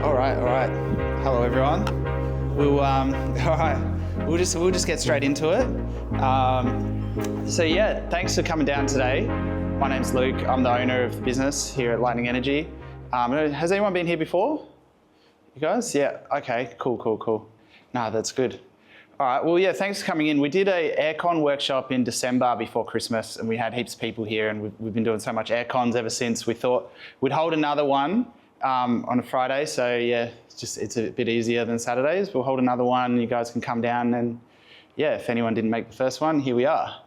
All right. Hello, everyone. We'll just get straight into it. So yeah, thanks for coming down today. My name's Luke. I'm the owner of the business here at Lightning Energy. Has anyone been here before? You guys? Yeah. Okay. Cool. No, that's good. All right. Well, yeah. Thanks for coming in. We did a aircon workshop in December before Christmas, and we had heaps of people here, and we've been doing so much aircons ever since. We thought we'd hold another one on a Friday. So yeah, it's a bit easier than Saturdays. We'll hold another one. You guys can come down, and yeah, if anyone didn't make the first one, here we are.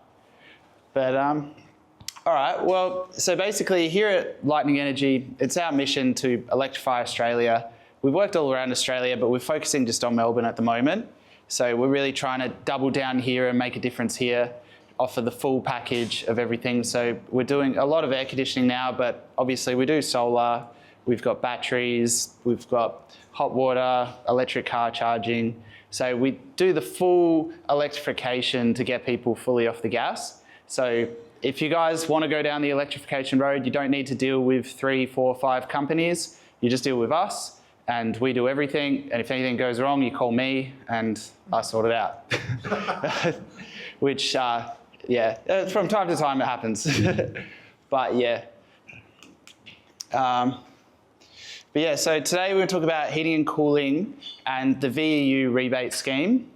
But all right. Well, so basically here at Lightning Energy, it's our mission to electrify Australia. We've worked all around Australia, but we're focusing just on Melbourne at the moment. So we're really trying to double down here and make a difference here, offer the full package of everything. So we're doing a lot of air conditioning now, but obviously we do solar, we've got batteries, we've got hot water, electric car charging. So we do the full electrification to get people fully off the gas. So if you guys want to go down the electrification road, you don't need to deal with 3, 4, 5 companies. You just deal with us. And we do everything, and if anything goes wrong, you call me, and I sort it out. Which, from time to time it happens. But yeah. So today we're going to talk about heating and cooling and the VEU rebate scheme.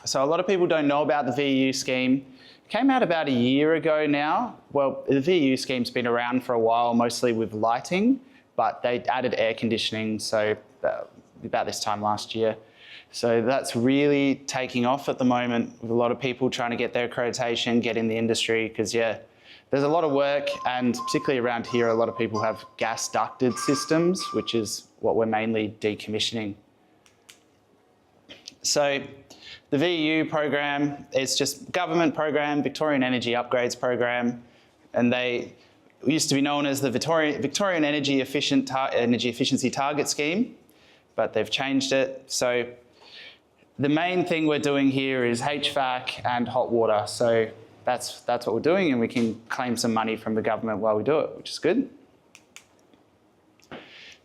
So a lot of people don't know about the VEU scheme. It came out about a year ago now. Well, the VEU scheme's been around for a while, mostly with lighting, but they added air conditioning, so about this time last year. So that's really taking off at the moment with a lot of people trying to get their accreditation, get in the industry, because yeah, there's a lot of work, and particularly around here, a lot of people have gas ducted systems, which is what we're mainly decommissioning. So the VEU program is just government program, Victorian Energy Upgrades program, and they used to be known as the Victorian Energy Efficiency Target Scheme, but they've changed it. So the main thing we're doing here is HVAC and hot water. So that's what we're doing, and we can claim some money from the government while we do it, which is good.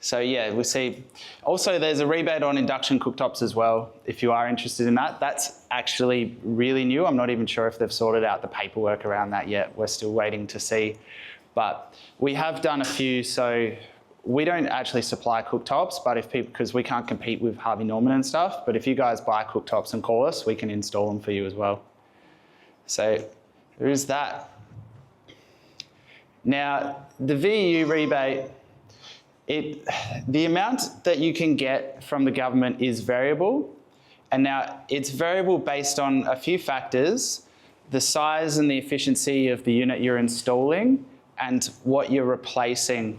So yeah, we see also there's a rebate on induction cooktops as well, if you are interested in that. That's actually really new. I'm not even sure if they've sorted out the paperwork around that yet. We're still waiting to see. But we have done a few, so we don't actually supply cooktops, but if people, because we can't compete with Harvey Norman and stuff, but if you guys buy cooktops and call us, we can install them for you as well. So there is that. Now, the VEU rebate, the amount that you can get from the government is variable. And now it's variable based on a few factors: the size and the efficiency of the unit you're installing and what you're replacing.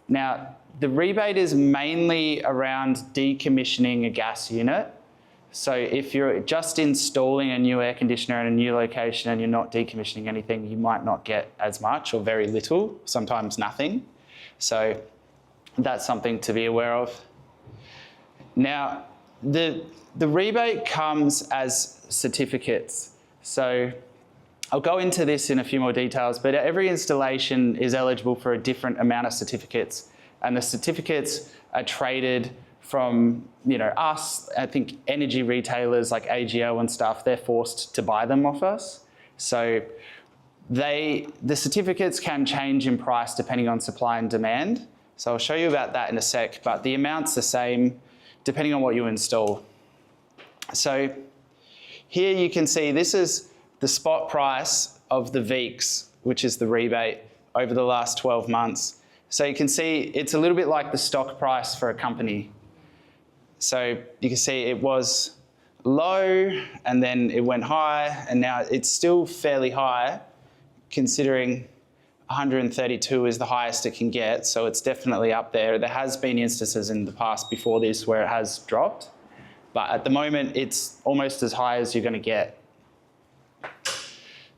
Now, the rebate is mainly around decommissioning a gas unit. So if you're just installing a new air conditioner in a new location and you're not decommissioning anything, you might not get as much or very little, sometimes nothing. So that's something to be aware of. Now, the rebate comes as certificates. So I'll go into this in a few more details, but every installation is eligible for a different amount of certificates, and the certificates are traded from, us. I think energy retailers like AGO and stuff, they're forced to buy them off us. So the certificates can change in price depending on supply and demand. So I'll show you about that in a sec, but the amount's the same depending on what you install. So here you can see this is the spot price of the VEEX, which is the rebate, over the last 12 months. So you can see it's a little bit like the stock price for a company. So you can see it was low and then it went high, and now it's still fairly high considering 132 is the highest it can get. So it's definitely up there. There has been instances in the past before this where it has dropped, but at the moment it's almost as high as you're going to get.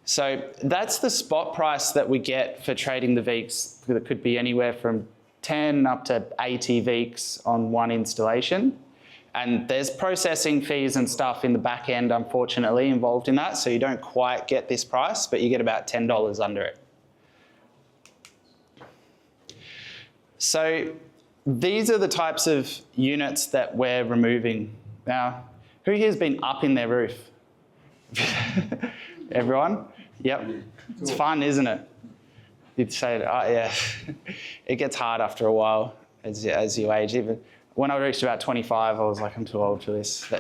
So that's the spot price that we get for trading the VEEX. It could be anywhere from 10 up to 80 VEEX on one installation. And there's processing fees and stuff in the back end, unfortunately, involved in that. So you don't quite get this price, but you get about $10 under it. So these are the types of units that we're removing. Now, who here's been up in their roof? Everyone? Yep. It's fun, isn't it? You'd say, oh yeah. It gets hard after a while as you age. Even when I reached about 25, I was like, I'm too old for this.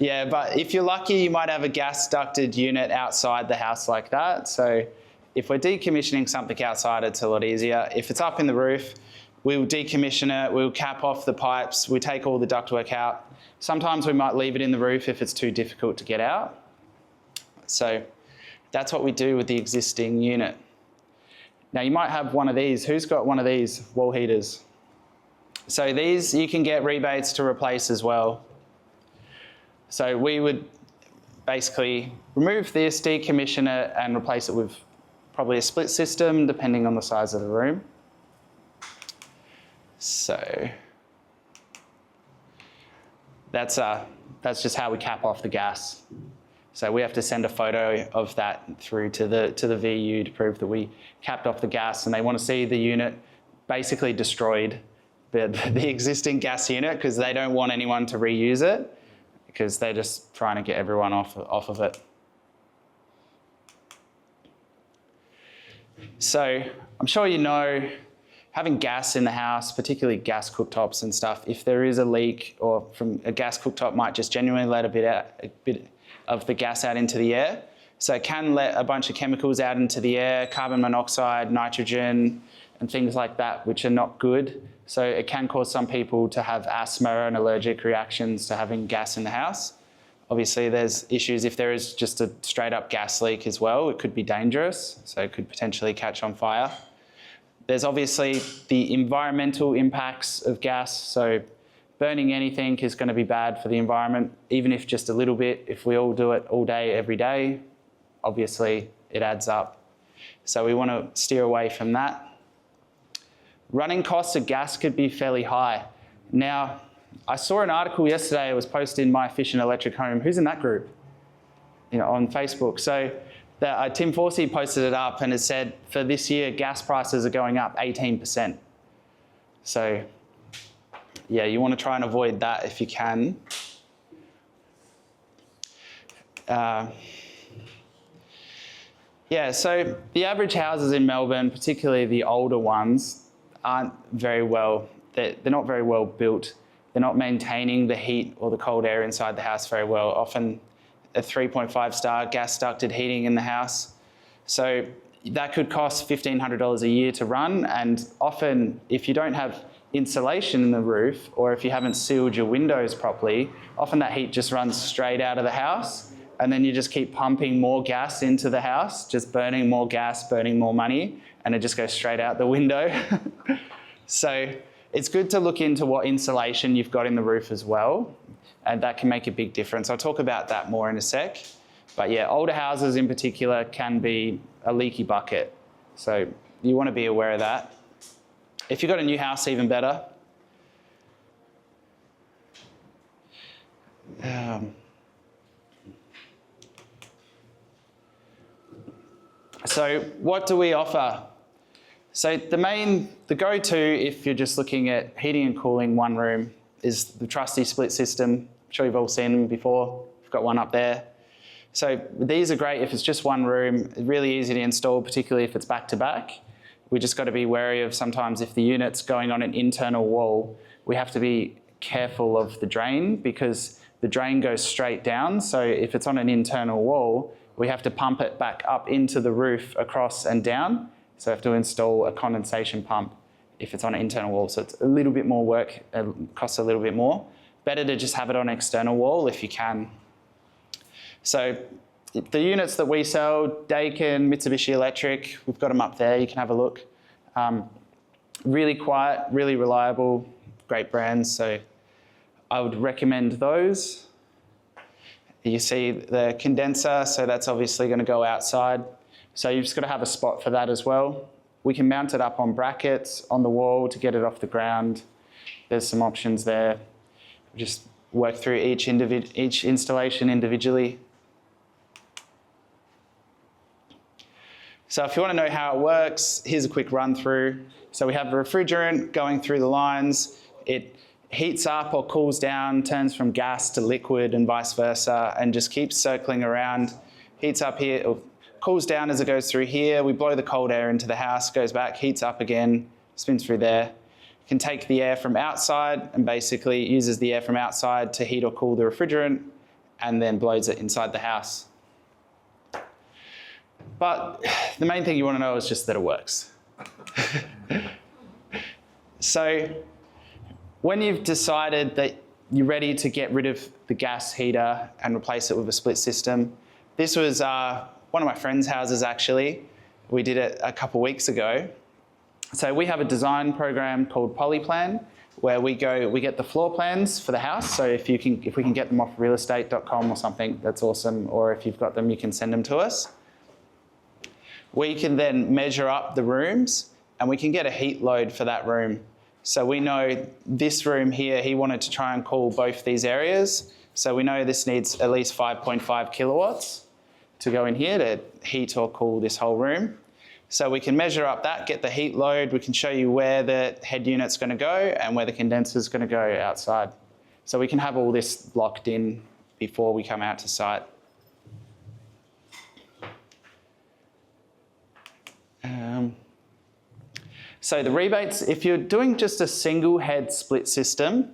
Yeah, but if you're lucky, you might have a gas ducted unit outside the house like that. So if we're decommissioning something outside, it's a lot easier. If it's up in the roof, we'll decommission it, we'll cap off the pipes, we take all the ductwork out. Sometimes we might leave it in the roof if it's too difficult to get out. So that's what we do with the existing unit. Now you might have one of these. Who's got one of these wall heaters? So these you can get rebates to replace as well. So we would basically remove this, decommission it, and replace it with probably a split system, depending on the size of the room. So that's just how we cap off the gas. So we have to send a photo of that through to the VEU to prove that we capped off the gas, and they want to see the unit basically destroyed, the existing gas unit, because they don't want anyone to reuse it, because they're just trying to get everyone off of it. So I'm sure you know, having gas in the house, particularly gas cooktops and stuff, if there is a leak or from a gas cooktop might just genuinely let a bit of the gas out into the air. So it can let a bunch of chemicals out into the air, carbon monoxide, nitrogen, and things like that, which are not good. So it can cause some people to have asthma and allergic reactions to having gas in the house. Obviously, there's issues if there is just a straight up gas leak as well. It could be dangerous, so it could potentially catch on fire. There's obviously the environmental impacts of gas. So burning anything is going to be bad for the environment, even if just a little bit. If we all do it all day, every day, obviously it adds up. So we want to steer away from that. Running costs of gas could be fairly high. Now, I saw an article yesterday, it was posted in My Efficient Electric Home. Who's in that group? On Facebook. So Tim Forsey posted it up and it said for this year, gas prices are going up 18%. So yeah, you want to try and avoid that if you can. Yeah, so the average houses in Melbourne, particularly the older ones, aren't very well, they're not very well built. They're not maintaining the heat or the cold air inside the house very well. Often a 3.5 star gas ducted heating in the house. So that could cost $1,500 a year to run. And often if you don't have insulation in the roof, or if you haven't sealed your windows properly, often that heat just runs straight out of the house. And then you just keep pumping more gas into the house, just burning more gas, burning more money, and it just goes straight out the window. So it's good to look into what insulation you've got in the roof as well, and that can make a big difference. I'll talk about that more in a sec. But yeah, older houses in particular can be a leaky bucket. So you want to be aware of that. If you've got a new house, even better. So what do we offer? So the go-to if you're just looking at heating and cooling one room is the trusty split system. I'm sure you've all seen them before. I've got one up there. So these are great if it's just one room, really easy to install, particularly if it's back to back. We just got to be wary of sometimes if the unit's going on an internal wall, we have to be careful of the drain because the drain goes straight down. So if it's on an internal wall, we have to pump it back up into the roof across and down. So we have to install a condensation pump if it's on an internal wall. So it's a little bit more work, it costs a little bit more. Better to just have it on an external wall if you can. So the units that we sell, Daikin, Mitsubishi Electric, we've got them up there, you can have a look. Really quiet, really reliable, great brands. So I would recommend those. You see the condenser, so that's obviously going to go outside. So you've just got to have a spot for that as well. We can mount it up on brackets on the wall to get it off the ground. There's some options there. Just work through each installation individually. So if you want to know how it works, here's a quick run through. So we have a refrigerant going through the lines. It heats up or cools down, turns from gas to liquid and vice versa, and just keeps circling around. Heats up here, or cools down as it goes through here. We blow the cold air into the house, goes back, heats up again, spins through there. You can take the air from outside and basically uses the air from outside to heat or cool the refrigerant and then blows it inside the house. But the main thing you want to know is just that it works. So when you've decided that you're ready to get rid of the gas heater and replace it with a split system, this was one of my friend's houses actually. We did it a couple weeks ago. So we have a design program called Polyplan where we get the floor plans for the house. So if we can get them off realestate.com or something, that's awesome. Or if you've got them, you can send them to us. We can then measure up the rooms and we can get a heat load for that room. So we know this room here, he wanted to try and cool both these areas. So we know this needs at least 5.5 kilowatts to go in here to heat or cool this whole room. So we can measure up that, get the heat load. We can show you where the head unit's going to go and where the condenser's going to go outside. So we can have all this locked in before we come out to site. So the rebates, if you're doing just a single head split system,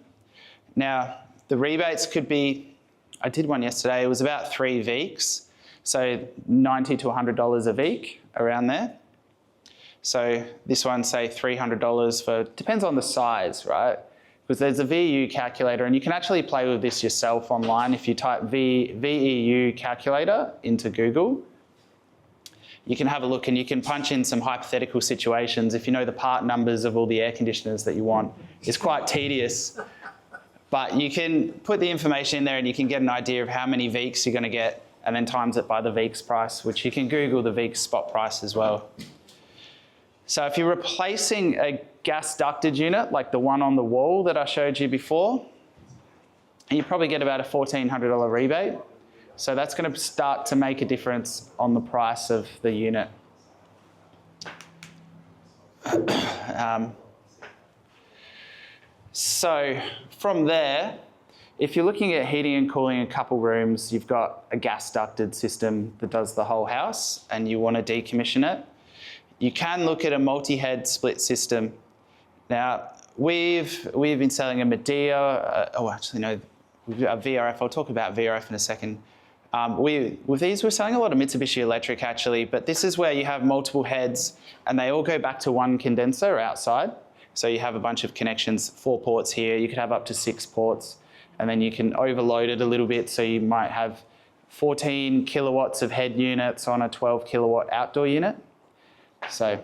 now the rebates could be, I did one yesterday, it was about 3 VEECs, so $90 to $100 a VEEC, around there. So this one, say $300 for, depends on the size, right? Because there's a VEU calculator and you can actually play with this yourself online. If you type VEU calculator into Google, you can have a look and you can punch in some hypothetical situations. If you know the part numbers of all the air conditioners that you want, it's quite tedious. But you can put the information in there and you can get an idea of how many VEECs you're going to get and then times it by the VEECs price, which you can Google the VEECs spot price as well. So if you're replacing a gas ducted unit, like the one on the wall that I showed you before, you probably get about a $1,400 rebate. So that's going to start to make a difference on the price of the unit. So from there, if you're looking at heating and cooling a couple rooms, you've got a gas ducted system that does the whole house and you want to decommission it, you can look at a multi-head split system. Now, we've been selling a Medea, we've got a VRF. I'll talk about VRF in a second. With these, we're selling a lot of Mitsubishi Electric actually, but this is where you have multiple heads and they all go back to one condenser outside. So you have a bunch of connections, 4 ports here, you could have up to 6 ports, and then you can overload it a little bit. So you might have 14 kilowatts of head units on a 12 kilowatt outdoor unit. So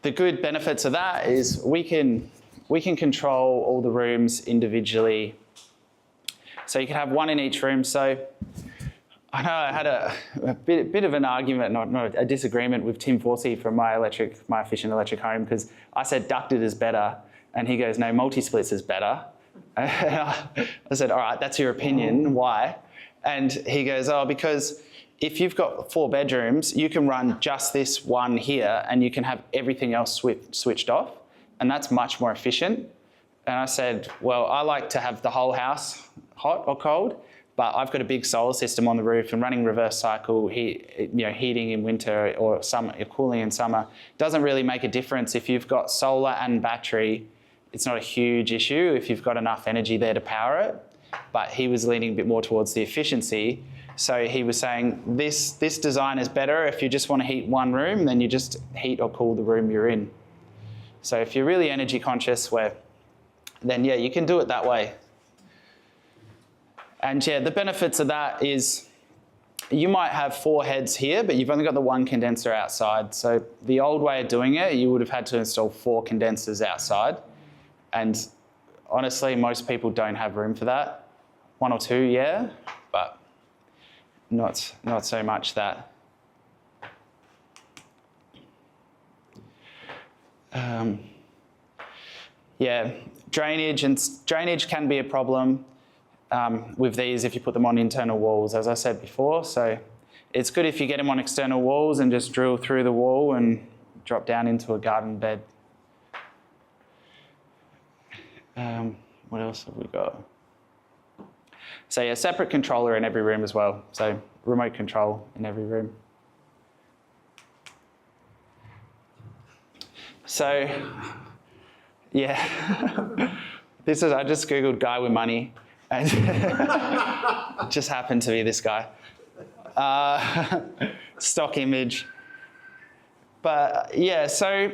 the good benefits of that is we can control all the rooms individually. So you can have one in each room. So I know I had a bit of an argument, not a disagreement with Tim Forsey from My Efficient Electric Home, because I said ducted is better, and he goes, no, multi-splits is better. I said, all right, that's your opinion, why? And he goes, oh, because if you've got 4 bedrooms, you can run just this one here and you can have everything else switched off, and that's much more efficient. And I said, well, I like to have the whole house hot or cold, but I've got a big solar system on the roof and running reverse cycle, heating in winter or summer, cooling in summer, doesn't really make a difference. If you've got solar and battery, it's not a huge issue if you've got enough energy there to power it. But he was leaning a bit more towards the efficiency. So he was saying this design is better if you just want to heat one room, then you just heat or cool the room you're in. So if you're really energy conscious, then yeah, you can do it that way. And yeah, the benefits of that is you might have 4 heads here, but you've only got the 1 condenser outside. So the old way of doing it, you would have had to install 4 condensers outside. And honestly, most people don't have room for that. 1 or 2, yeah, but not so much that. Yeah, drainage can be a problem with these if you put them on internal walls, as I said before. So It's good if you get them on external walls and just drill through the wall and drop down into a garden bed. What else have we got? So yeah, separate controller in every room as well. So remote control in every room. So yeah, I just Googled guy with money and it just happened to be this guy. Stock image. But yeah, so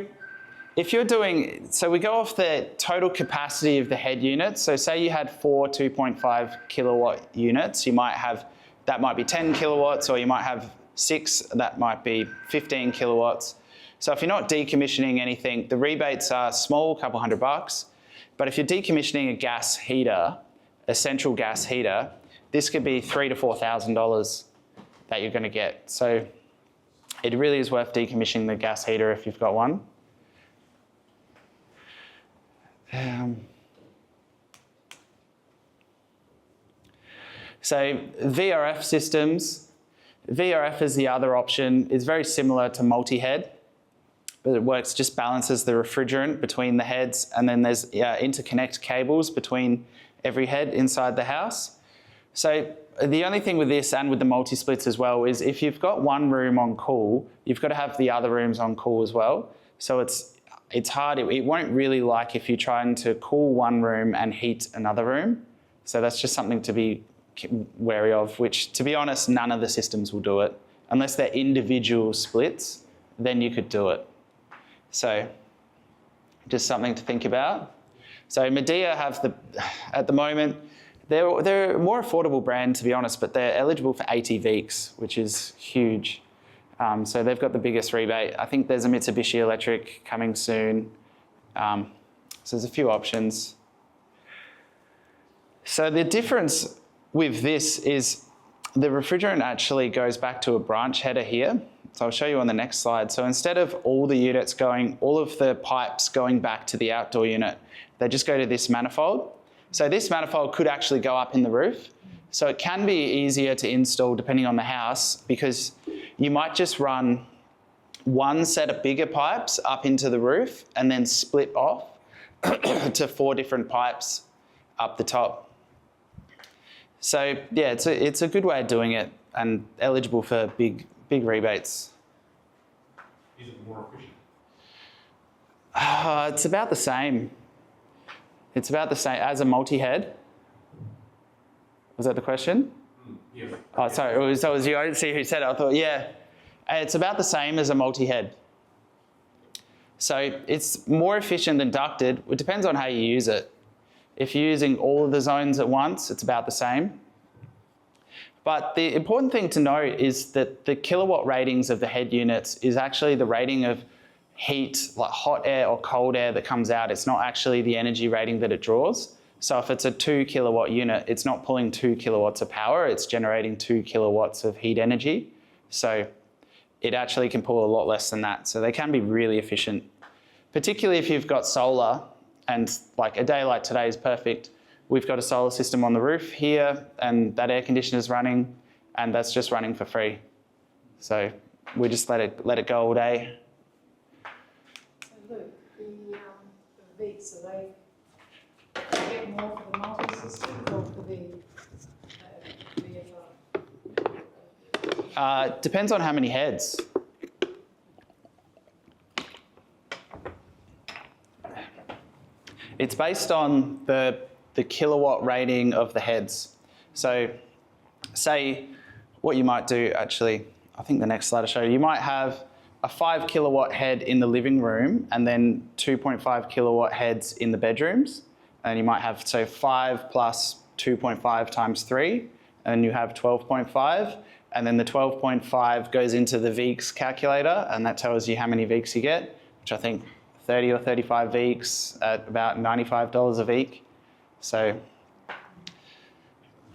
if you're doing, so we go off the total capacity of the head unit. So say you had 4 2.5 kilowatt units, that might be 10 kilowatts, or you might have 6, that might be 15 kilowatts. So if you're not decommissioning anything, the rebates are small, a couple $100. But if you're decommissioning a gas heater, a central gas heater, this could be $3,000 to $4,000 that you're going to get. So it really is worth decommissioning the gas heater if you've got one. So VRF systems. VRF is the other option. It's very similar to multi-head, but it works, just balances the refrigerant between the heads, and then there's interconnect cables between every head inside the house. So the only thing with this and with the multi-splits as well is if you've got one room on cool, you've got to have the other rooms on cool as well. So it's hard, it won't really like if you're trying to cool one room and heat another room. So that's just something to be wary of, which to be honest, none of the systems will do it. Unless they're individual splits, then you could do it. So just something to think about. So Medea have at the moment, they're a more affordable brand to be honest, but they're eligible for 80 VEECs, which is huge. So they've got the biggest rebate. I think there's a Mitsubishi Electric coming soon. So there's a few options. So the difference with this is the refrigerant actually goes back to a branch header here. So I'll show you on the next slide. So instead of all of the pipes going back to the outdoor unit, they just go to this manifold. So this manifold could actually go up in the roof. So it can be easier to install depending on the house, because you might just run one set of bigger pipes up into the roof and then split off to 4 different pipes up the top. So yeah, it's a good way of doing it and eligible for big rebates. Is it more efficient? It's about the same. It's about the same as a multi-head. Was that the question? Yes. Oh, sorry, it was you. I didn't see who said it. I thought, yeah. It's about the same as a multi-head. So it's more efficient than ducted. It depends on how you use it. If you're using all of the zones at once, it's about the same. But the important thing to note is that the kilowatt ratings of the head units is actually the rating of heat, like hot air or cold air that comes out. It's not actually the energy rating that it draws. So if it's a 2 kilowatt unit, it's not pulling 2 kilowatts of power, it's generating 2 kilowatts of heat energy. So it actually can pull a lot less than that. So they can be really efficient, particularly if you've got solar, and like a day like today is perfect. We've got a solar system on the roof here and that air conditioner is running, and that's just running for free. So we just let it go all day. So Luke, the VEECs, are they get more for the multi-system or for the VFR? Depends on how many heads. It's based on the kilowatt rating of the heads. So say what you might do, actually, I think the next slide will show you might have a 5 kilowatt head in the living room and then 2.5 kilowatt heads in the bedrooms. And you might have, so 5 plus 2.5 times 3, and you have 12.5. And then the 12.5 goes into the VEECs calculator, and that tells you how many VEECs you get, which I think 30 or 35 VEECs at about $95 a VEEC. So,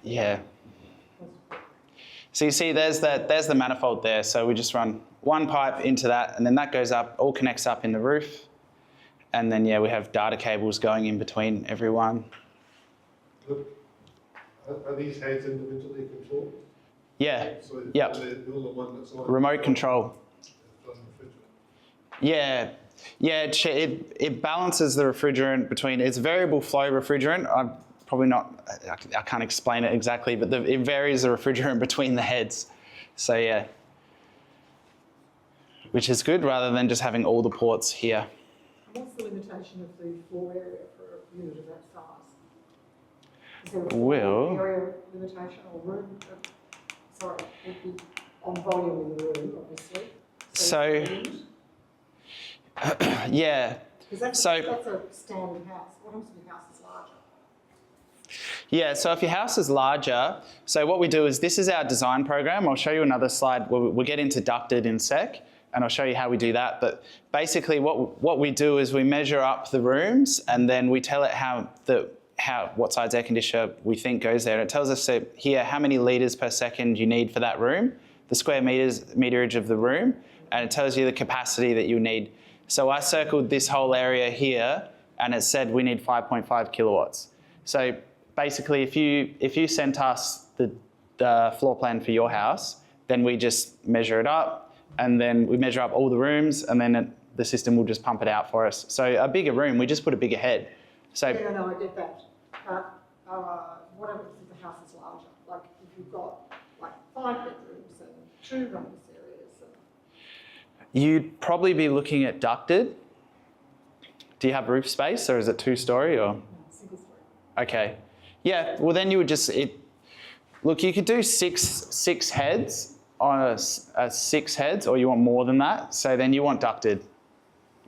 yeah. So you see there's the manifold there. So we just run one pipe into that, and then that goes up, all connects up in the roof. And then, yeah, we have data cables going in between every one. Look, are these heads individually controlled? Yeah, So Yep. they build the one that's on. remote control. It doesn't refrigerate. Yeah, yeah, it balances the refrigerant between, it's variable flow refrigerant. I'm probably not, I can't explain it exactly, but it varies the refrigerant between the heads. So yeah, which is good rather than just having all the ports here. What's the limitation of the floor area for a unit of that size? Is there a floor Well- area limitation or room? Sorry, would be on volume in the room, obviously. So- Yeah, Because that's, so- that's a standard house. What happens if your house is larger? yeah, so if your house is larger, so what we do is, this is our design program. I'll show you another slide. We'll get into ducted in a sec, and I'll show you how we do that. But basically what we do is we measure up the rooms, and then we tell it what size air conditioner we think goes there. And it tells us here how many litres per second you need for that room, the square meterage of the room, and it tells you the capacity that you need. So I circled this whole area here, and it said we need 5.5 kilowatts. So basically, if you sent us the floor plan for your house, then we just measure it up, and then we measure up all the rooms, and then the system will just pump it out for us. So a bigger room, we just put a bigger head. So Yeah, no, I get that. But what happens if the house is larger? Like if you've got like 5 bedrooms and 2 rumpus areas. you'd probably be looking at ducted. Do you have roof space, or is it 2-story or? Single story. Okay. Yeah, well then you would just, look, you could do six heads on a 6 heads, or you want more than that. So then you want ducted.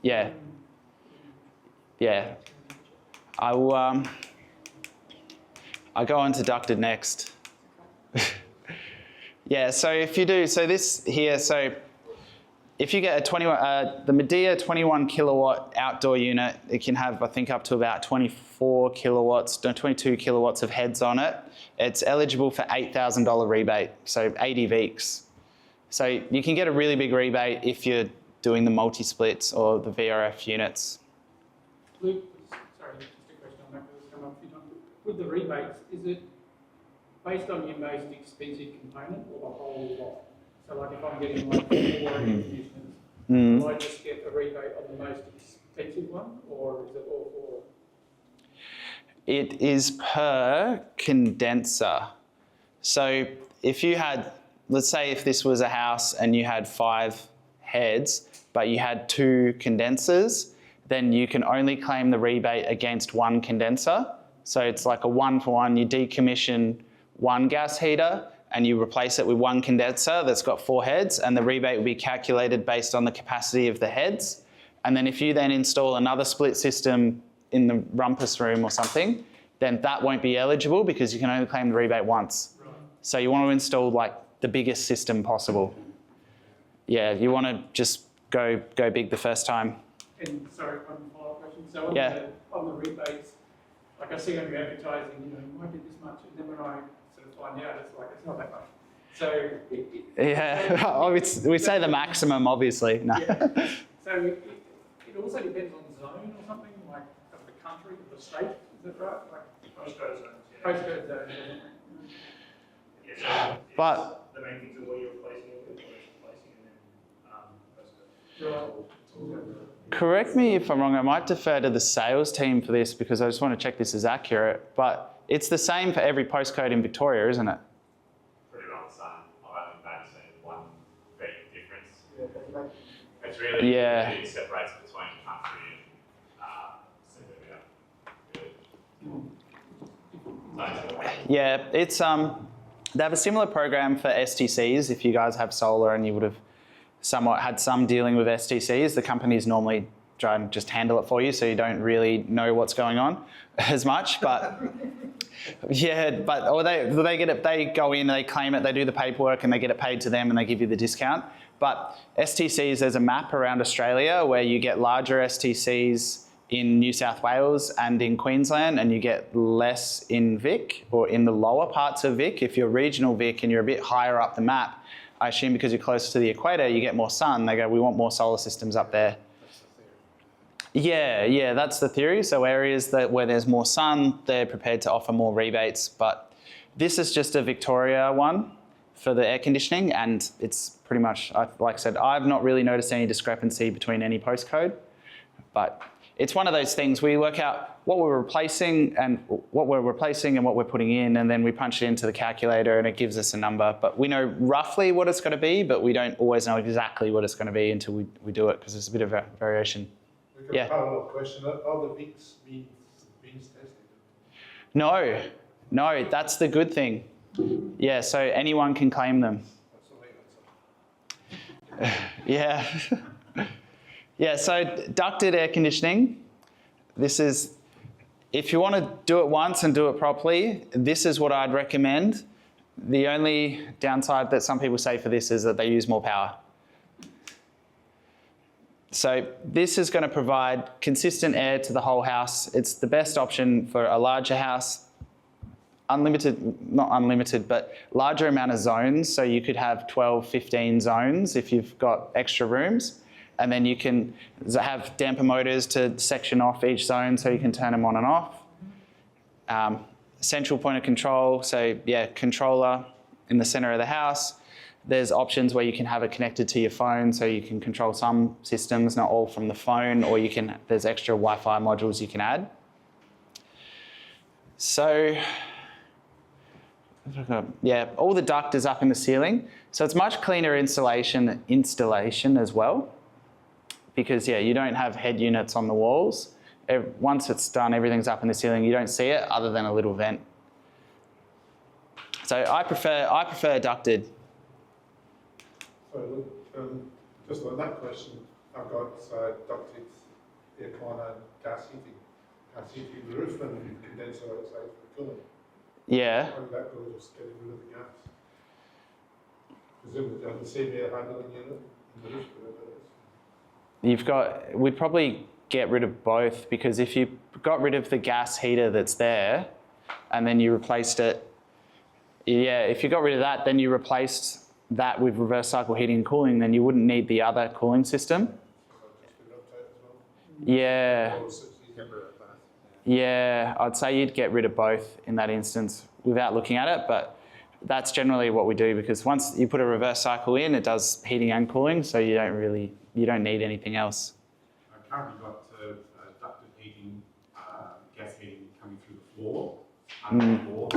Yeah. Yeah. I'll go on to ducted next. Yeah, so if you do, so this here, so if you get the Medea 21 kilowatt outdoor unit, it can have, I think, up to about 22 kilowatts of heads on it. It's eligible for $8,000 rebate, so 80 VECs. So you can get a really big rebate if you're doing the multi-splits or the VRF units. Luke, sorry, just a question on that, because it's come up a few times. With the rebates, is it based on your most expensive component or the whole lot? So like if I'm getting like 4 air conditioners, will I just get a rebate on the most expensive one, or is it all 4? It is per condenser. So if you had, let's say if this was a house and you had 5 heads, but you had 2 condensers, then you can only claim the rebate against 1 condenser. So it's like a 1-for-1. You decommission 1 gas heater and you replace it with 1 condenser that's got 4 heads, and the rebate will be calculated based on the capacity of the heads. And then if you then install another split system in the rumpus room or something, then that won't be eligible because you can only claim the rebate once. Right. So you want to install like the biggest system possible. Yeah, you want to just go big the first time. And sorry, one follow-up question. So on, Yeah. on the rebates, like I see on your advertising, you might get this much, and then when I sort of find out, it's like, it's not that much. So Yeah, we say the maximum, obviously. No. Yeah. So it also depends on zone or something, like of the country, of the state, is that right? Like Postcode zones, yeah. postcode zone, doesn't it? Yeah, so But- the main things are what you're replacing it with, what it's replacing, and then postcode. Correct me if I'm wrong, I might defer to the sales team for this because I just want to check this is accurate, but it's the same for every postcode in Victoria, isn't it? Pretty well the same. I've only maybe seen one big difference. It's really, Yeah. it separates between country and suburb. Yeah, it's they have a similar program for STCs. If you guys have solar and you would have somewhat had some dealing with STCs, the companies normally try and just handle it for you, so you don't really know what's going on as much. But yeah, or they get it. They go in, they claim it, they do the paperwork, and they get it paid to them, and they give you the discount. But STCs, there's a map around Australia where you get larger STCs in New South Wales and in Queensland, and you get less in Vic or in the lower parts of Vic. If you're regional Vic and you're a bit higher up the map, I assume because you're closer to the equator, you get more sun. They go, we want more solar systems up there. Yeah, that's the theory. So areas where there's more sun, they're prepared to offer more rebates. But this is just a Victoria one for the air conditioning, and it's pretty much, like I said, I've not really noticed any discrepancy between any postcode, but it's one of those things we work out what we're replacing and what we're putting in, and then we punch it into the calculator and it gives us a number. But we know roughly what it's going to be, but we don't always know exactly what it's going to be until we do it, because there's a bit of variation. We've got Yeah. a parallel question. Are the bins tested? No, that's the good thing. Yeah, so anyone can claim them. That's all Yeah. Yeah, so ducted air conditioning, this is, if you want to do it once and do it properly, this is what I'd recommend. The only downside that some people say for this is that they use more power. So this is going to provide consistent air to the whole house. It's the best option for a larger house. Not unlimited, but larger amount of zones. So you could have 12, 15 zones if you've got extra rooms. And then you can have damper motors to section off each zone so you can turn them on and off. Central point of control, so yeah, controller in the center of the house. There's options where you can have it connected to your phone, so you can control some systems, not all from the phone, or there's extra Wi-Fi modules you can add. So, yeah, all the duct is up in the ceiling. So it's much cleaner installation as well, because yeah, you don't have head units on the walls. Once it's done, everything's up in the ceiling. You don't see it other than a little vent. So I prefer ducted. So look, just on that question, I've got ducted air cleaner gas heating the roof and condenser outside for cooling. Yeah. How would that go, just getting rid of the gas? Presumably you have the same air handling unit in the roof, whatever it is. We'd probably get rid of both, because if you got rid of the gas heater that's there and then you replaced it, yeah, if you got rid of that, then you replaced that with reverse cycle heating and cooling, then you wouldn't need the other cooling system. Yeah. Yeah, I'd say you'd get rid of both in that instance without looking at it, but that's generally what we do, because once you put a reverse cycle in, it does heating and cooling, so you don't need anything else. I've currently got ducted heating, gas heating coming through the floor, under the floor.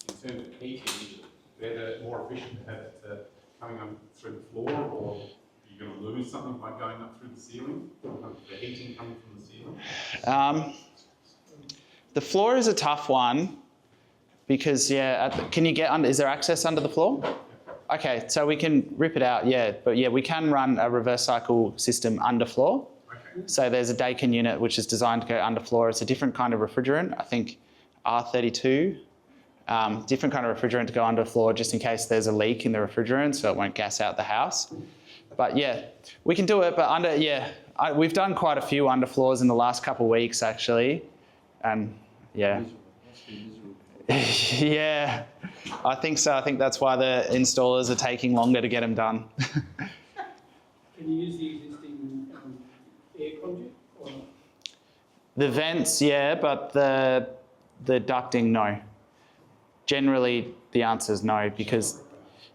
In terms of heating, is it better, more efficient to have it coming up through the floor, or are you going to lose something by going up through the ceiling? The heating coming from the ceiling? The floor is a tough one, because yeah, can you get under? Is there access under the floor? Okay, so we can rip it out, yeah. But yeah, we can run a reverse cycle system underfloor. Okay. So there's a Dakin unit which is designed to go underfloor. It's a different kind of refrigerant, I think R32. Different kind of refrigerant to go underfloor, just in case there's a leak in the refrigerant, so it won't gas out the house. But yeah, we can do it, but we've done quite a few underfloors in the last couple of weeks actually. And yeah. Yeah, I think so. I think that's why the installers are taking longer to get them done. Can you use the existing air conduit or not? The vents, yeah, but the ducting, no. Generally, the answer is no, because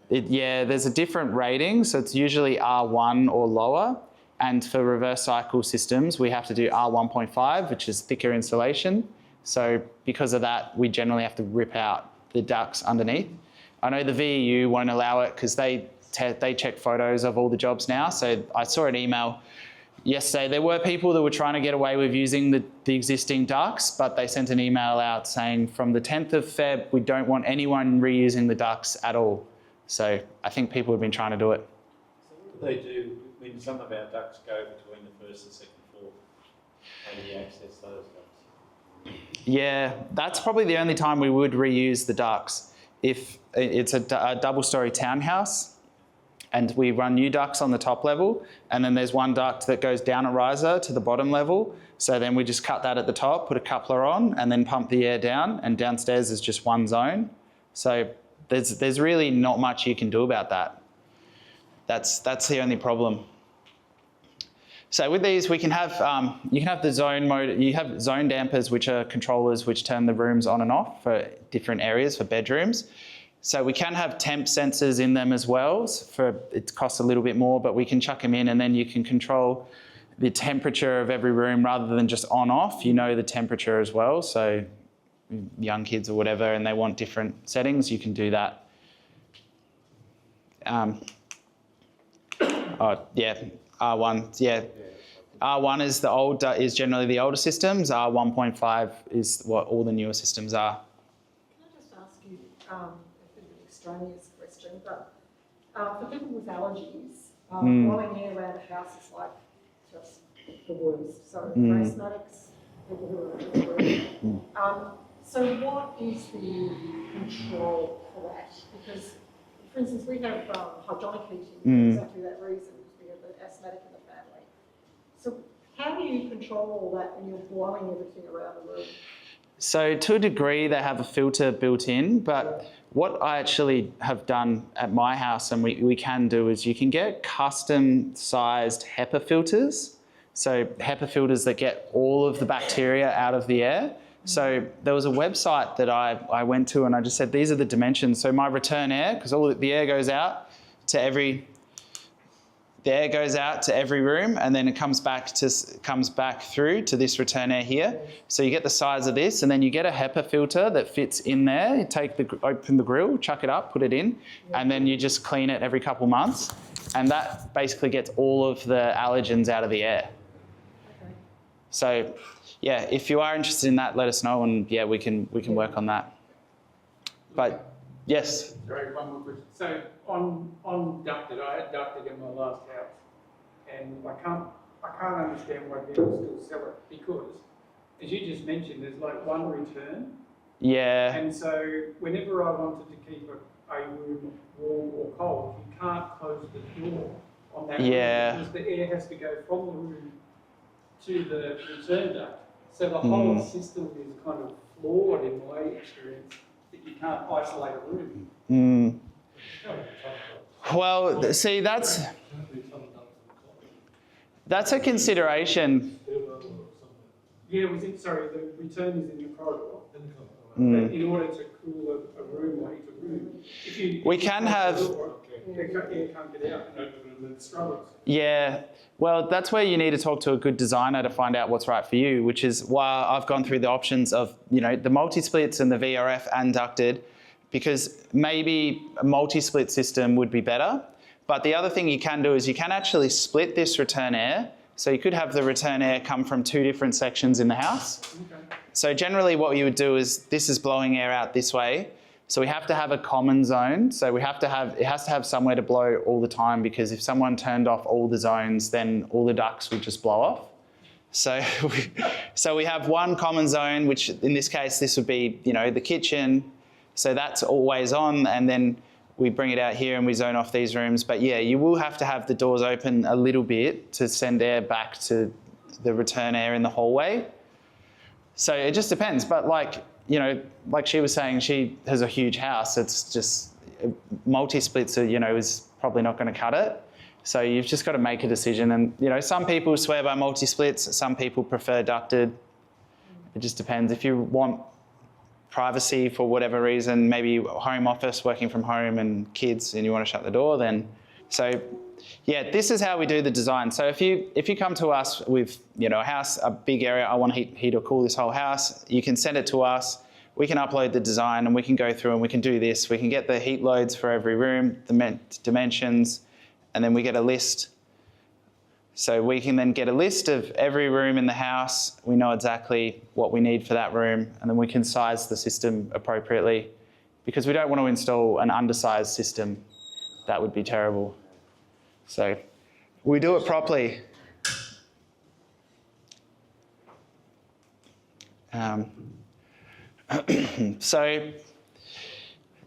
there's a different rating, so it's usually R1 or lower, and for reverse cycle systems, we have to do R1.5, which is thicker insulation. So because of that, we generally have to rip out the ducts underneath. I know the VEU won't allow it because they check photos of all the jobs now. So I saw an email yesterday. There were people that were trying to get away with using the existing ducts, but they sent an email out saying from the 10th of Feb, we don't want anyone reusing the ducts at all. So I think people have been trying to do it. So what do they do when some of our ducts go between the first and second floor? How do you access those ducts? Yeah, that's probably the only time we would reuse the ducts. If it's a double-storey townhouse and we run new ducts on the top level, and then there's one duct that goes down a riser to the bottom level, so then we just cut that at the top, put a coupler on, and then pump the air down, and downstairs is just one zone. So there's really not much you can do about that. That's the only problem. So with these, we can have you can have the zone mode. You have zone dampers, which are controllers which turn the rooms on and off for different areas for bedrooms. So we can have temp sensors in them as well. It costs a little bit more, but we can chuck them in, and then you can control the temperature of every room rather than just on off. You know the temperature as well. So young kids or whatever, and they want different settings, you can do that. R1, yeah. R1 is generally the older systems. R1.5 is what all the newer systems are. Can I just ask you a bit of an extraneous question, but for people with allergies, blowing air around a house is like just the worst. So asthmatics, people who are in so what is the control for that? Because, for instance, we have hydronic heating for exactly that reason, because we have an asthmatic in the family. So how do you control all that when you're blowing everything around the room? So to a degree, they have a filter built in, but what I actually have done at my house, and we can do, is you can get custom sized HEPA filters. So HEPA filters that get all of the bacteria out of the air. So there was a website that I went to, and I just said, these are the dimensions. So my return air, because all the air goes out to every room, and then it comes back through to this return air here. So you get the size of this, and then you get a HEPA filter that fits in there. You open the grill, chuck it up, put it in, and then you just clean it every couple months, and that basically gets all of the allergens out of the air. Okay. So yeah, if you are interested in that, let us know, and yeah, we can work on that. But yes. Sorry, one more question. So on ducted, I had ducted in my last house, and I can't understand why people still sell it, because as you just mentioned, there's like one return. Yeah. And so whenever I wanted to keep a room warm or cold, you can't close the door on that room, because the air has to go from the room to the return duct. So the whole system is kind of flawed in my experience, that you can't isolate a room. Well, see, that's a consideration. Yeah, the return is in the corridor. But in order to cool a room or heat a room, we can have. Air can't get out and it struggles. Yeah, well, that's where you need to talk to a good designer to find out what's right for you, which is why I've gone through the options of, the multi-splits and the VRF and ducted, because maybe a multi-split system would be better. But the other thing you can do is you can actually split this return air. So you could have the return air come from two different sections in the house. Okay. So generally what you would do is, this is blowing air out this way. So we have to have a common zone. So it has to have somewhere to blow all the time, because if someone turned off all the zones, then all the ducts would just blow off. So we have one common zone, which in this case, this would be, the kitchen. So that's always on, and then we bring it out here and we zone off these rooms. But yeah, you will have to have the doors open a little bit to send air back to the return air in the hallway. So it just depends. But like she was saying, she has a huge house. It's just multi-splits, is probably not going to cut it. So you've just got to make a decision. And, some people swear by multi-splits. Some people prefer ducted. It just depends. If you want privacy for whatever reason, maybe home office, working from home and kids, and you want to shut the door, then. So yeah, this is how we do the design. So if you come to us with, a house, a big area, I want to heat or cool this whole house, you can send it to us. We can upload the design and we can go through and we can do this. We can get the heat loads for every room, the dimensions, and then we get a list. So we can then get a list of every room in the house. We know exactly what we need for that room, and then we can size the system appropriately, because we don't want to install an undersized system. That would be terrible. So we do it properly. So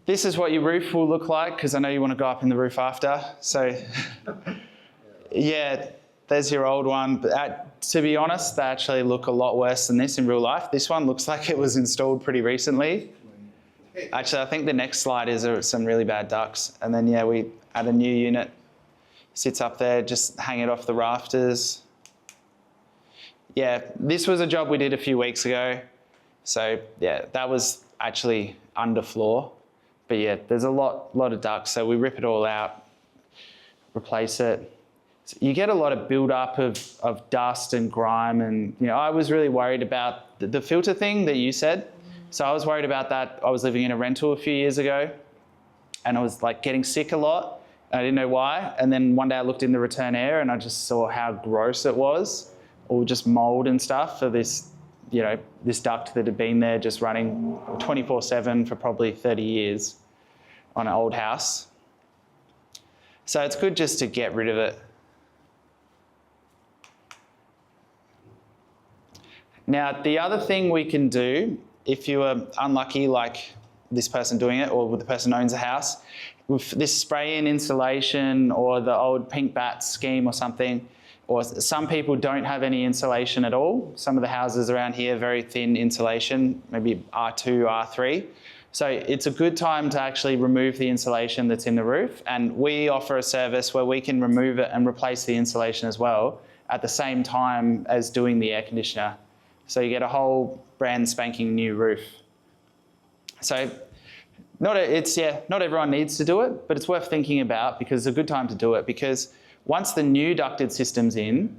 this is what your roof will look like, because I know you want to go up in the roof after. So yeah, there's your old one. But to be honest, they actually look a lot worse than this in real life. This one looks like it was installed pretty recently. Actually, I think the next slide is some really bad ducts. And then, yeah, we add a new unit. Sits up there, just hang it off the rafters. Yeah, this was a job we did a few weeks ago. So yeah, that was actually underfloor. But yeah, there's a lot of ducts, so we rip it all out, replace it. So you get a lot of build-up of dust and grime, and I was really worried about the filter thing that you said. So I was worried about that. I was living in a rental a few years ago, and I was like getting sick a lot. And I didn't know why. And then one day I looked in the return air, and I just saw how gross it was, all just mold and stuff for this, this duct that had been there just running 24/7 for probably 30 years on an old house. So it's good just to get rid of it. Now, the other thing we can do, if you are unlucky like this person doing it, or the person who owns a house, with this spray-in insulation or the old pink bats scheme or something, or some people don't have any insulation at all. Some of the houses around here, very thin insulation, maybe R2, R3. So it's a good time to actually remove the insulation that's in the roof. And we offer a service where we can remove it and replace the insulation as well at the same time as doing the air conditioner. So you get a whole brand spanking new roof. So not everyone needs to do it, but it's worth thinking about because it's a good time to do it, because once the new ducted system's in,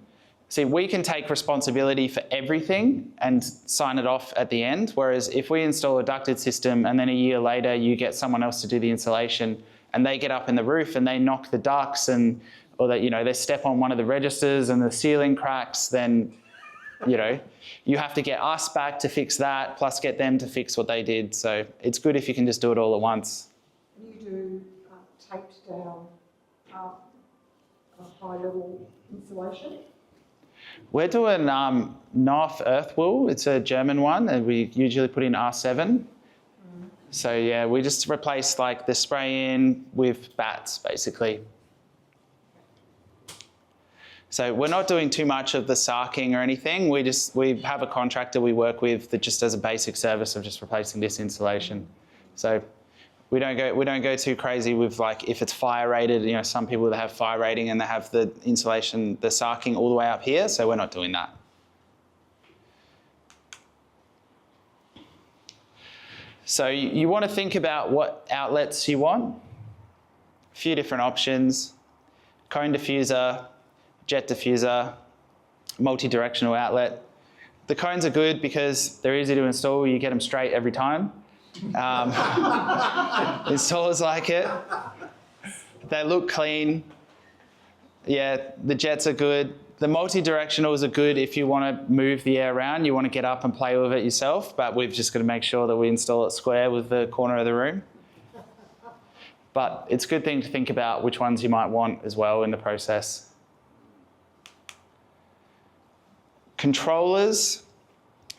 see, we can take responsibility for everything and sign it off at the end, whereas if we install a ducted system and then a year later you get someone else to do the installation and they get up in the roof and they knock the ducts or they step on one of the registers and the ceiling cracks, then you have to get us back to fix that, plus get them to fix what they did. So it's good if you can just do it all at once. You do taped down high-level insulation? We're doing North Earth Wool. It's a German one, and we usually put in R7. So yeah, we just replace like the spray-in with bats, basically. So we're not doing too much of the sarking or anything. We have a contractor we work with that just does a basic service of just replacing this insulation. So we don't go too crazy with like if it's fire rated. Some people that have fire rating and they have the insulation, the sarking all the way up here. So we're not doing that. So you want to think about what outlets you want. A few different options: cone diffuser, jet diffuser, multi-directional outlet. The cones are good because they're easy to install. You get them straight every time. Installers like it. They look clean. Yeah, the jets are good. The multi-directionals are good if you want to move the air around. You want to get up and play with it yourself, but we've just got to make sure that we install it square with the corner of the room. But it's a good thing to think about which ones you might want as well in the process. Controllers.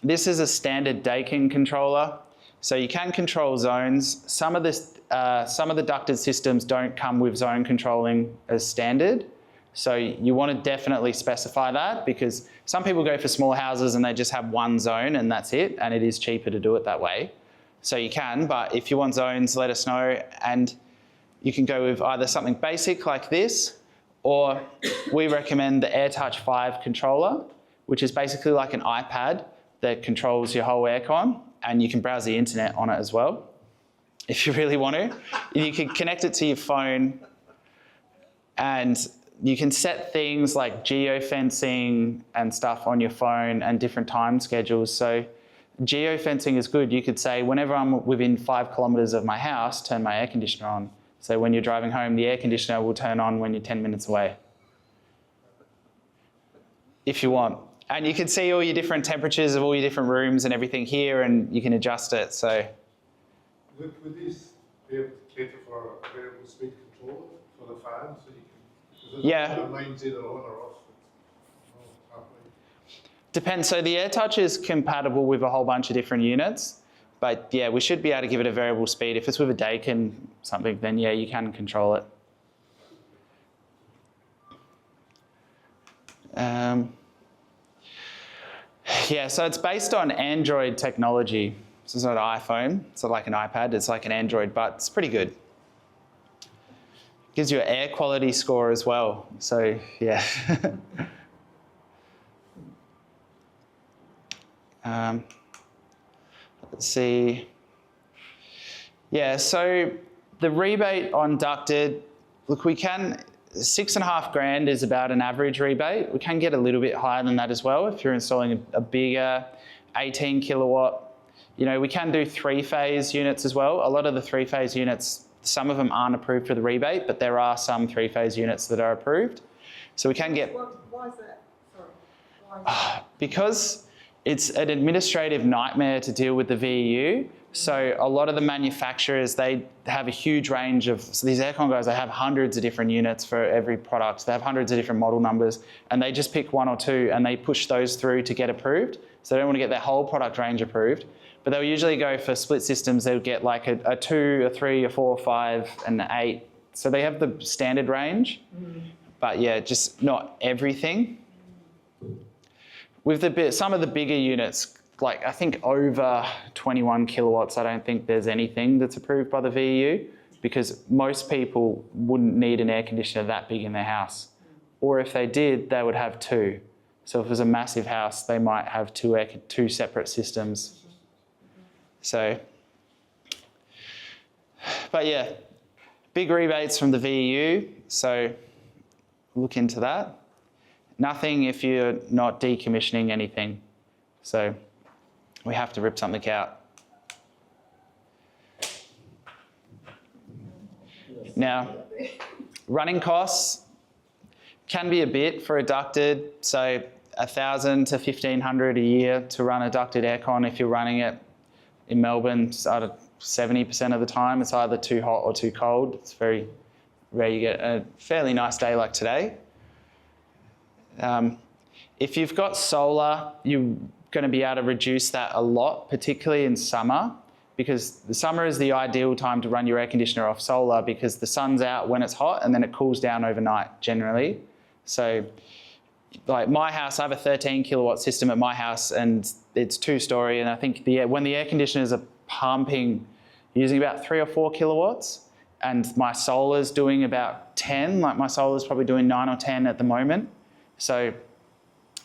This is a standard Dakin controller. So you can control zones. Some of the ducted systems don't come with zone controlling as standard. So you want to definitely specify that, because some people go for small houses and they just have one zone and that's it, and it is cheaper to do it that way. So you can, but if you want zones, let us know, and you can go with either something basic like this, or we recommend the AirTouch 5 controller, which is basically like an iPad that controls your whole aircon, and you can browse the internet on it as well, if you really want to. You can connect it to your phone, and you can set things like geofencing and stuff on your phone and different time schedules. So geofencing is good. You could say, whenever I'm within 5 kilometres of my house, turn my air conditioner on. So when you're driving home, the air conditioner will turn on when you're 10 minutes away, if you want. And you can see all your different temperatures of all your different rooms and everything here, and you can adjust it. So Would this be able to cater for a variable speed controller for the fan, so you can? Yeah. The mine's either on or off. Depends. So the AirTouch is compatible with a whole bunch of different units, but yeah, we should be able to give it a variable speed. If it's with a Dakin something, then yeah, you can control it. Yeah, so it's based on Android technology. So it's not an iPhone, it's not like an iPad, it's like an Android, but it's pretty good. It gives you an air quality score as well, so yeah. Let's see. Yeah, so the rebate on ducted, look, we can, 6.5 grand is about an average rebate. We can get a little bit higher than that as well if you're installing a bigger 18 kilowatt. You know, we can do 3-phase units as well. A lot of the 3-phase units, some of them aren't approved for the rebate, but there are some 3-phase units that are approved. So we can get... Why is that? Sorry. Why is that? Because it's an administrative nightmare to deal with the VEU. So a lot of the manufacturers, they have a huge range of, so these aircon guys, they have hundreds of different units for every product. They have hundreds of different model numbers, and they just pick 1 or 2 and they push those through to get approved. So they don't want to get their whole product range approved. But they'll usually go for split systems. They'll get like a 2, a 3, a 4, 5, and an 8. So they have the standard range, but yeah, just not everything. With some of the bigger units, like I think over 21 kilowatts, I don't think there's anything that's approved by the VEU, because most people wouldn't need an air conditioner that big in their house. Or if they did, they would have 2. So if it was a massive house, they might have 2 separate systems. So, but yeah, big rebates from the VEU, so look into that. Nothing if you're not decommissioning anything. So we have to rip something out. Now, running costs can be a bit for a ducted, so 1,000 to 1,500 a year to run a ducted aircon if you're running it. In Melbourne, 70% of the time, it's either too hot or too cold. It's very rare you get a fairly nice day like today. If you've got solar, you're going to be able to reduce that a lot, particularly in summer, because the summer is the ideal time to run your air conditioner off solar because the sun's out when it's hot and then it cools down overnight generally. So like my house, I have a 13 kilowatt system at my house and it's 2-story, and I think when the air conditioners are pumping, using about 3 or 4 kilowatts, and my solar's doing about 10, like my solar's probably doing 9 or 10 at the moment. So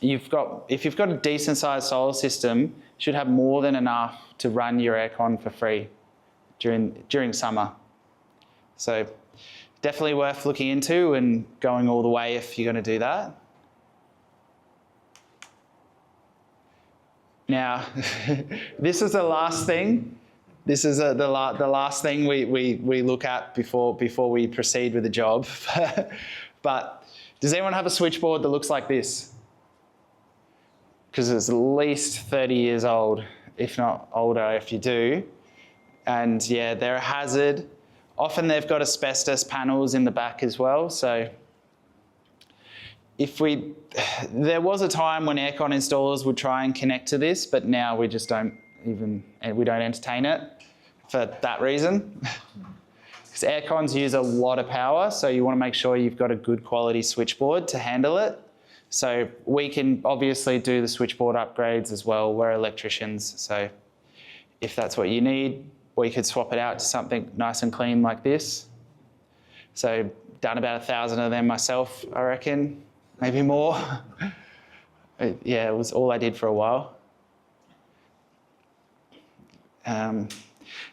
if you've got a decent sized solar system, you should have more than enough to run your aircon for free during summer. So definitely worth looking into and going all the way if you're going to do that. Now, this is the last thing. This is the last thing we look at before we proceed with the job. But does anyone have a switchboard that looks like this? Because it's at least 30 years old, if not older if you do. And yeah, they're a hazard. Often they've got asbestos panels in the back as well. So there was a time when aircon installers would try and connect to this, but now we just don't entertain it for that reason. Because aircons use a lot of power, so you want to make sure you've got a good quality switchboard to handle it. So we can obviously do the switchboard upgrades as well. We're electricians, so if that's what you need, we could swap it out to something nice and clean like this. So done about 1,000 of them myself, I reckon. Maybe more. Yeah, it was all I did for a while.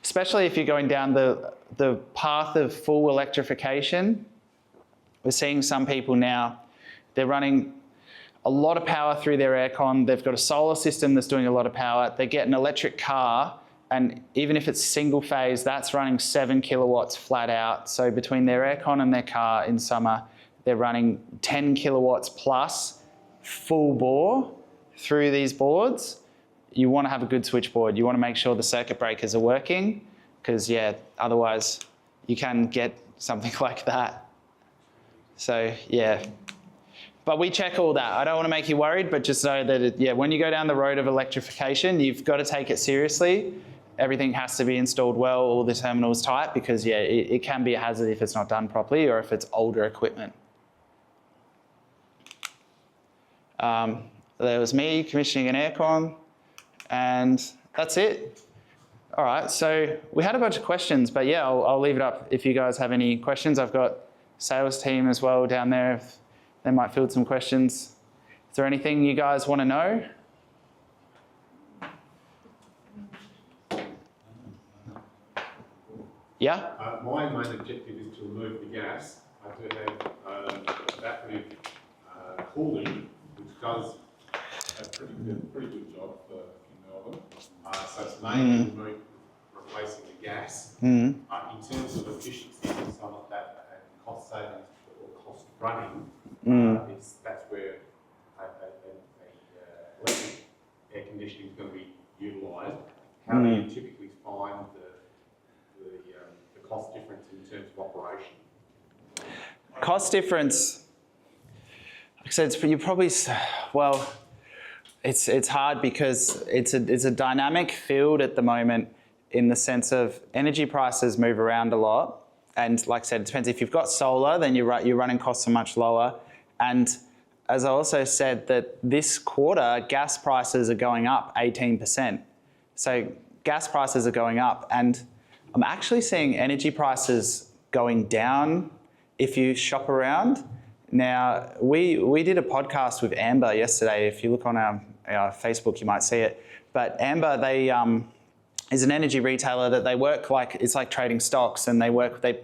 Especially if you're going down the path of full electrification. We're seeing some people now, they're running a lot of power through their aircon. They've got a solar system that's doing a lot of power. They get an electric car, and even if it's single phase, that's running 7 kilowatts flat out. So between their aircon and their car in summer, they're running 10 kilowatts plus full bore through these boards. You want to have a good switchboard. You want to make sure the circuit breakers are working, because yeah, otherwise you can get something like that. So yeah, but we check all that. I don't want to make you worried, but just know that when you go down the road of electrification, you've got to take it seriously. Everything has to be installed well, all the terminals tight, because yeah, it can be a hazard if it's not done properly or if it's older equipment. There was me commissioning an aircon, and that's it. All right, so we had a bunch of questions, but yeah, I'll leave it up if you guys have any questions. I've got sales team as well down there. If they might field some questions. Is there anything you guys want to know? Yeah? My main objective is to remove the gas. I do have evaporative cooling, which does a pretty good job in Melbourne. So it's mainly replacing the gas. In terms of efficiency and stuff like that, and cost savings or cost running, that's where electric air conditioning is going to be utilised. How do you typically find the cost difference in terms of operation? Cost difference, like I said, you probably, well, it's hard because it's a dynamic field at the moment in the sense of energy prices move around a lot. And like I said, it depends. If you've got solar, then your running costs are much lower. And as I also said, that this quarter, gas prices are going up 18%. So gas prices are going up, and I'm actually seeing energy prices going down if you shop around. Now, we did a podcast with Amber yesterday. If you look on our Facebook, you might see it. But Amber, they is an energy retailer that they work like, it's like trading stocks, and they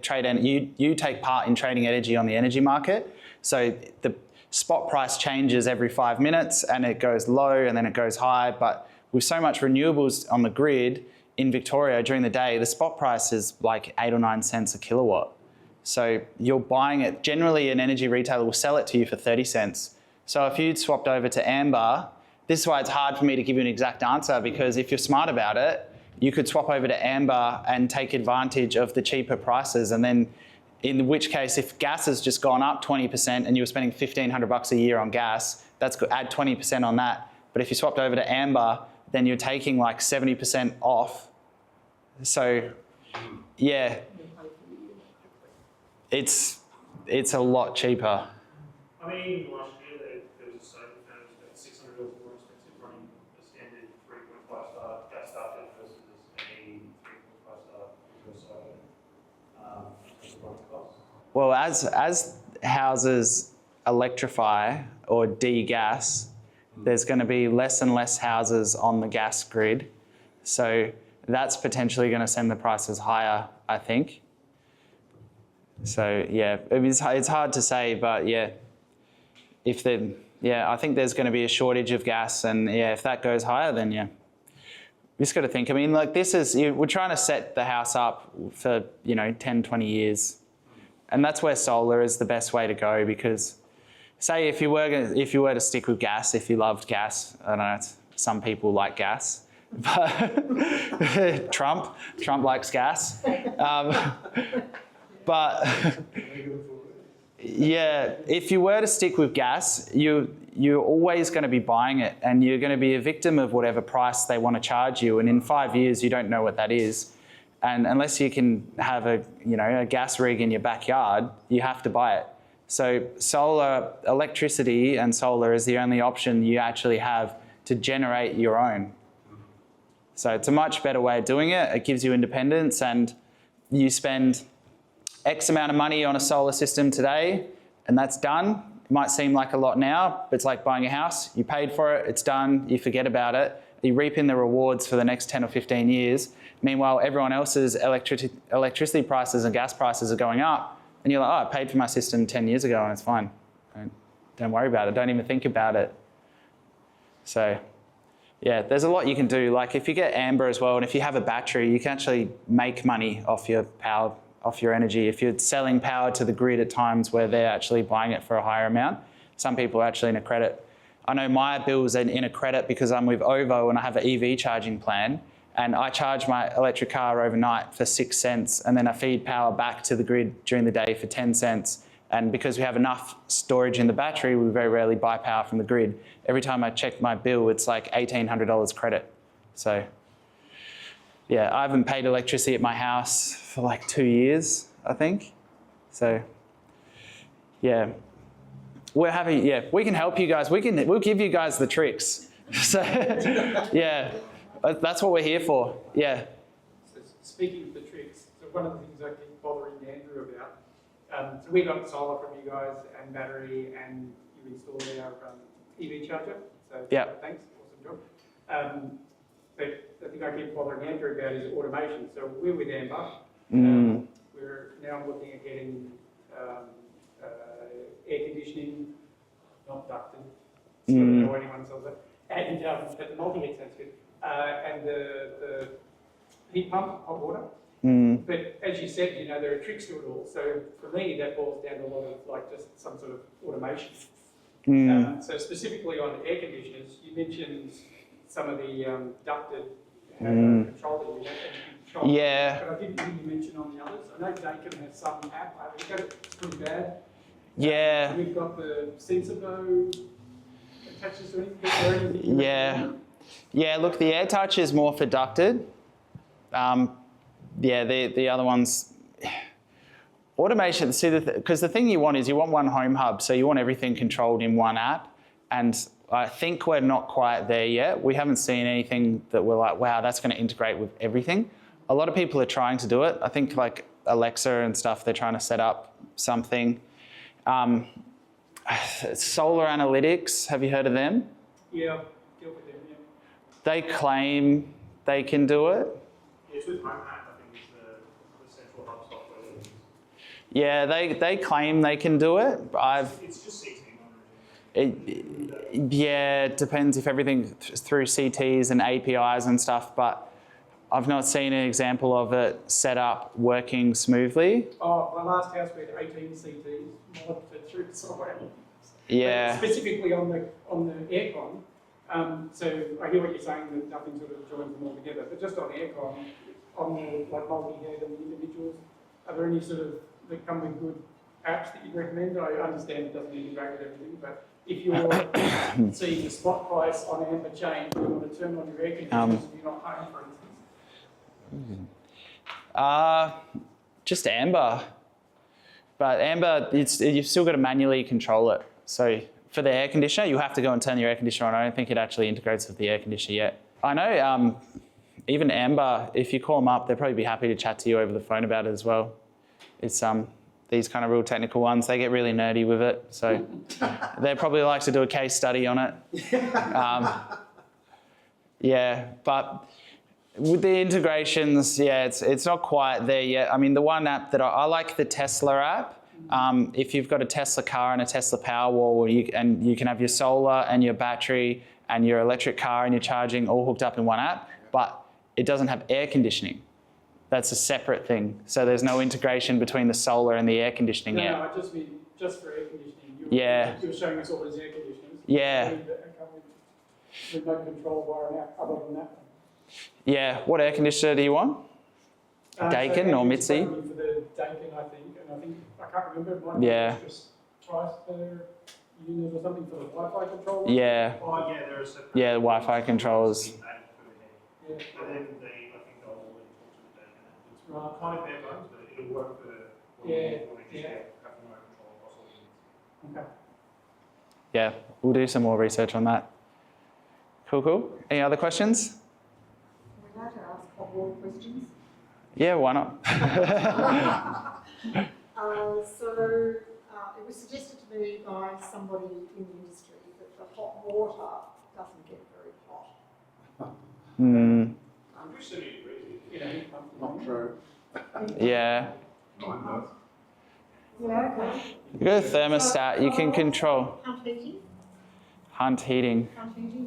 trade, and you take part in trading energy on the energy market. So the spot price changes every 5 minutes, and it goes low and then it goes high. But with so much renewables on the grid in Victoria during the day, the spot price is like 8 or 9 cents a kilowatt. So you're buying it, generally an energy retailer will sell it to you for 30 cents. So if you'd swapped over to Amber, this is why it's hard for me to give you an exact answer, because if you're smart about it, you could swap over to Amber and take advantage of the cheaper prices. And then in which case, if gas has just gone up 20% and you were spending $1,500 a year on gas, that's good, add 20% on that. But if you swapped over to Amber, then you're taking like 70% off. So yeah, it's a lot cheaper. I mean, last year there was a solar panel that was $600 more expensive running a standard 3.5-star gas starter versus a 3.5-star solar cost. Well, as houses electrify or de-gas, there's going to be less and less houses on the gas grid. So that's potentially going to send the prices higher, I think. So yeah, it's hard to say, but yeah, I think there's going to be a shortage of gas, and yeah, if that goes higher, then yeah, we just got to think. I mean, like we're trying to set the house up for 10, 20 years, and that's where solar is the best way to go. Because say if you were to stick with gas, if you loved gas, I don't know, some people like gas, but Trump likes gas. But yeah, if you were to stick with gas, you're always going to be buying it, and you're going to be a victim of whatever price they want to charge you. And in 5 years, you don't know what that is. And unless you can have a gas rig in your backyard, you have to buy it. So electricity and solar is the only option you actually have to generate your own. So it's a much better way of doing it. It gives you independence, and you spend X amount of money on a solar system today, and that's done. It might seem like a lot now, but it's like buying a house. You paid for it, it's done, you forget about it. You reap in the rewards for the next 10 or 15 years. Meanwhile, everyone else's electricity prices and gas prices are going up, and you're like, oh, I paid for my system 10 years ago and it's fine. Don't worry about it, don't even think about it. So yeah, there's a lot you can do. Like if you get Amber as well, and if you have a battery, you can actually make money off your power, off your energy. If you're selling power to the grid at times where they're actually buying it for a higher amount, some people are actually in a credit. I know my bills are in a credit because I'm with OVO and I have an EV charging plan, and I charge my electric car overnight for 6 cents, and then I feed power back to the grid during the day for 10 cents. And because we have enough storage in the battery, we very rarely buy power from the grid. Every time I check my bill, it's like $1,800 credit. So yeah, I haven't paid electricity at my house for like 2 years, I think. So yeah, we can help you guys. We'll give you guys the tricks. So yeah, that's what we're here for. Yeah. So speaking of the tricks, so one of the things I keep bothering Andrew about, so we got solar from you guys and battery, and you installed our EV charger. So yeah, thanks, awesome job. But the thing I keep bothering Andrew about is automation. So we're with Amber. We're now looking at getting air conditioning, not ducted, so I don't know anyone sells it, and but the multi-heat sounds good, and the heat pump, hot water. But as you said, you know, there are tricks to it all. So for me, that boils down to a lot of like just some sort of automation. So specifically on air conditioners, you mentioned some of the ducted control that you have. Yeah. But I didn't hear you mention on the others. I know Decom has some app. I looked at it, it's pretty bad. Yeah. We've got the sensor though attaches to anything. Yeah. Yeah, look, the AirTouch is more for ducted. Yeah, the other ones, automation, see, because the thing you want is you want one home hub, so you want everything controlled in one app, and I think we're not quite there yet. We haven't seen anything that we're like, wow, that's going to integrate with everything. A lot of people are trying to do it. I think like Alexa and stuff, they're trying to set up something. Solar analytics, have you heard of them? Yeah, deal with them, yeah. They claim they can do it. Yeah, it's with Home App, I think, is the central hub software. Yeah, they claim they can do it. It's just CT. Yeah, it depends if everything through CTs and APIs and stuff, but I've not seen an example of it set up working smoothly. Oh, my last house we had 18 CTs monitored through the software. Yeah. But specifically on the aircon. So I hear what you're saying that nothing sort of joins them all together, but just on aircon, on the like multi-head and the individuals, are there any sort of that come with good apps that you'd recommend? I understand it doesn't integrate with everything, but if you're seeing the spot price on Amber change, you want to turn on your air conditioners if you're not home, for instance. Just Amber. But Amber, you've still got to manually control it. So for the air conditioner, you have to go and turn your air conditioner on. I don't think it actually integrates with the air conditioner yet. I know even Amber, if you call them up, they'll probably be happy to chat to you over the phone about it as well. It's these kind of real technical ones, they get really nerdy with it. So they'd probably like to do a case study on it. Yeah, but with the integrations, yeah, it's not quite there yet. I mean, the one app that I like the Tesla app. If you've got a Tesla car and a Tesla Powerwall, and you can have your solar and your battery and your electric car and your charging all hooked up in one app, but it doesn't have air conditioning. That's a separate thing. So there's no integration between the solar and the air conditioning yet. No, I just mean just for air conditioning. You're showing us all these air conditioners. Yeah. With no control via an app other than that. Yeah. What air conditioner do you want? Daikin or Mitzi? For the Daikin, I think, and I think I can't remember. It might be just twice per unit or something for the Wi-Fi controller. Yeah. Oh yeah, there are separate. Yeah, the Wi-Fi controllers. Yeah. Yeah. And then I think they'll all talk to the data. It's Right. kind of bare bones, but it'll work for when Yeah, you just yeah. have no control across all the units. Okay. Yeah, we'll do some more research on that. Cool. Any other questions? We're allowed to ask hot water questions. Yeah, why not? It was suggested to me by somebody in the industry that the hot water doesn't get very hot. Which city agrees? Not true. Yeah. Mine does. Yeah, okay. You got a thermostat, you can control. Hunt heating, Hunt heating,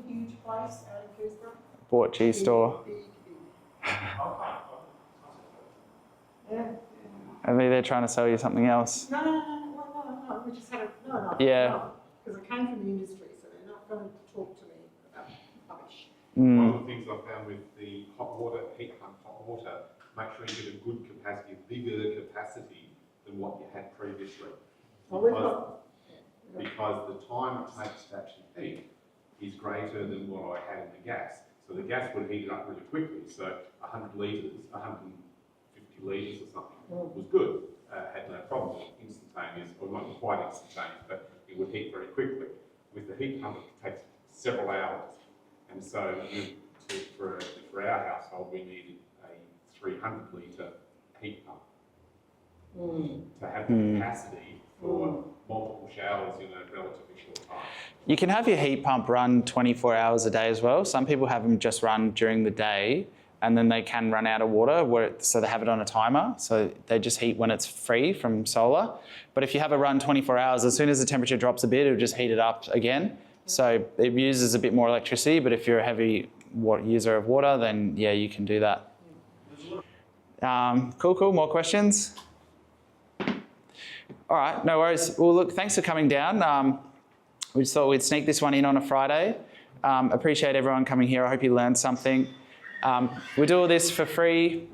huge place out in Keysborough. bought G-Store. Big. Yeah. I mean, they're trying to sell you something else. No, we just had a, no. Yeah. Because I came from the industry, so they're not going to talk to me about rubbish. One of the things I found with the hot water, heat pump hot water, make sure you get a good capacity, bigger capacity than what you had previously. Well, we've got, Because the time it takes to actually heat is greater than what I had in the gas. So the gas would heat it up really quickly. So 100 litres, 150 litres or something was good. Had no problem. Instantaneous, or not quite instantaneous, but it would heat very quickly. With the heat pump, it takes several hours. And so for our household, we needed a 300 litre heat pump to have the capacity for multiple showers in a relatively short time. You can have your heat pump run 24 hours a day as well. Some people have them just run during the day. and then they can run out of water, so they have it on a timer. So they just heat when it's free from solar. But if you have a run 24 hours, as soon as the temperature drops a bit, it'll just heat it up again. So it uses a bit more electricity, but if you're a heavy user of water, then yeah, you can do that. Cool. More questions? All right, no worries. Well, look, thanks for coming down. We just thought we'd sneak this one in on a Friday. Appreciate everyone coming here. I hope you learned something. We do all this for free.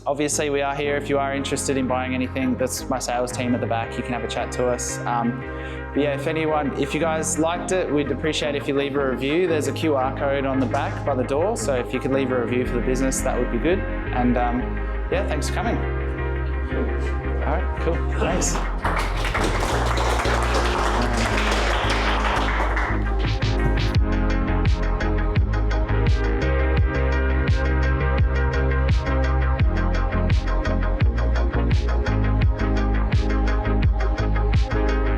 Obviously, we are here if you are interested in buying anything. That's my sales team at the back. You can have a chat to us. But yeah, if you guys liked it, we'd appreciate if you leave a review. There's a QR code on the back by the door. So if you could leave a review for the business, that would be good. And yeah, thanks for coming. All right, cool. Thanks.